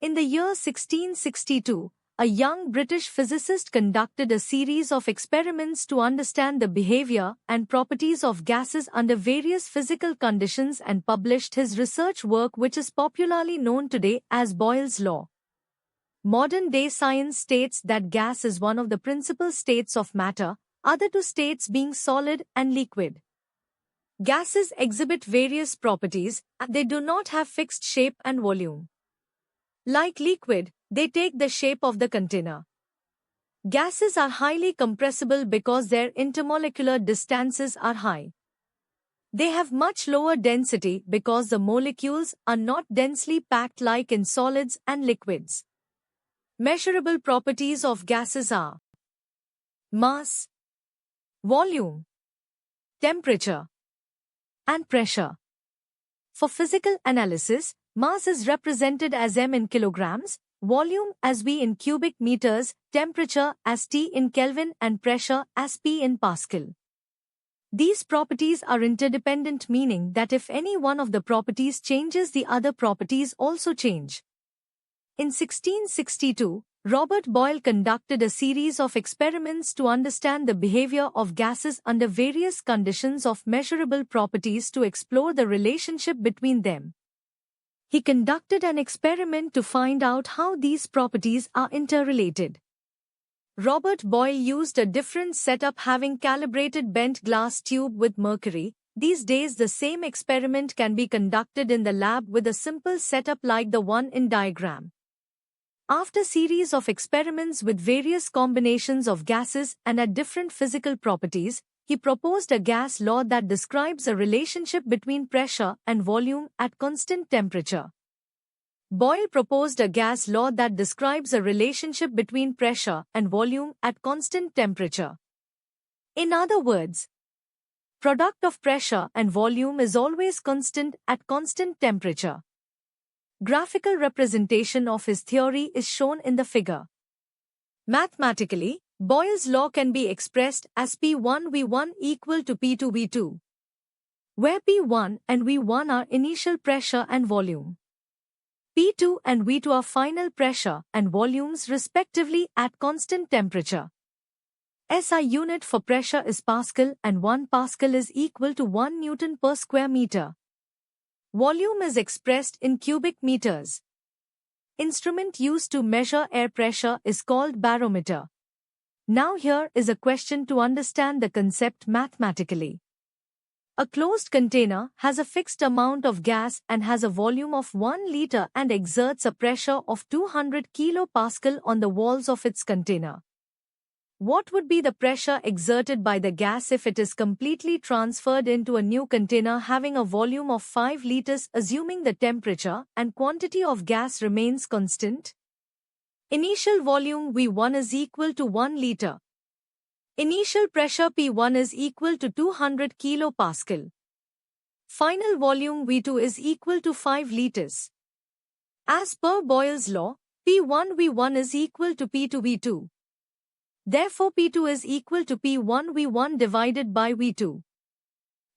In the year 1662, a young British physicist conducted a series of experiments to understand the behavior and properties of gases under various physical conditions and published his research work, which is popularly known today as Boyle's law. Modern-day science states that gas is one of the principal states of matter, other two states being solid and liquid. Gases exhibit various properties, and they do not have fixed shape and volume. Like liquid, they take the shape of the container. Gases are highly compressible because their intermolecular distances are high. They have much lower density because the molecules are not densely packed like in solids and liquids. Measurable properties of gases are mass, volume, temperature, and pressure. For physical analysis, mass is represented as m in kilograms, volume as V in cubic meters, temperature as T in Kelvin, and pressure as P in Pascal. These properties are interdependent, meaning that if any one of the properties changes, the other properties also change. In 1662, Robert Boyle conducted a series of experiments to understand the behavior of gases under various conditions of measurable properties to explore the relationship between them. He conducted an experiment to find out how these properties are interrelated. Robert Boyle used a different setup, having calibrated bent glass tube with mercury. These days the same experiment can be conducted in the lab with a simple setup like the one in diagram. After series of experiments with various combinations of gases and at different physical properties, he proposed a gas law that describes a relationship between pressure and volume at constant temperature. Boyle proposed a gas law that describes a relationship between pressure and volume at constant temperature. In other words, product of pressure and volume is always constant at constant temperature. Graphical representation of his theory is shown in the figure. Mathematically, Boyle's law can be expressed as P1V1 equal to P2V2, where P1 and V1 are initial pressure and volume. P2 and V2 are final pressure and volumes respectively at constant temperature. SI unit for pressure is Pascal, and 1 Pascal is equal to 1 Newton per square meter. Volume is expressed in cubic meters. Instrument used to measure air pressure is called barometer. Now here is a question to understand the concept mathematically. A closed container has a fixed amount of gas and has a volume of 1 liter and exerts a pressure of 200 kPa on the walls of its container. What would be the pressure exerted by the gas if it is completely transferred into a new container having a volume of 5 liters, assuming the temperature and quantity of gas remains constant? Initial volume V1 is equal to 1 liter. Initial pressure P1 is equal to 200 kPa. Final volume V2 is equal to 5 liters. As per Boyle's law, P1V1 is equal to P2V2. Therefore, P2 is equal to P1V1 divided by V2.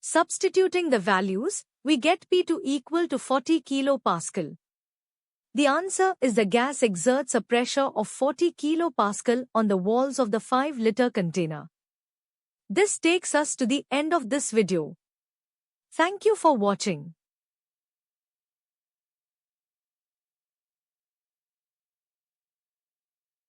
Substituting the values, we get P2 equal to 40 kPa. The answer is the gas exerts a pressure of 40 kPa on the walls of the 5-liter container. This takes us to the end of this video. Thank you for watching.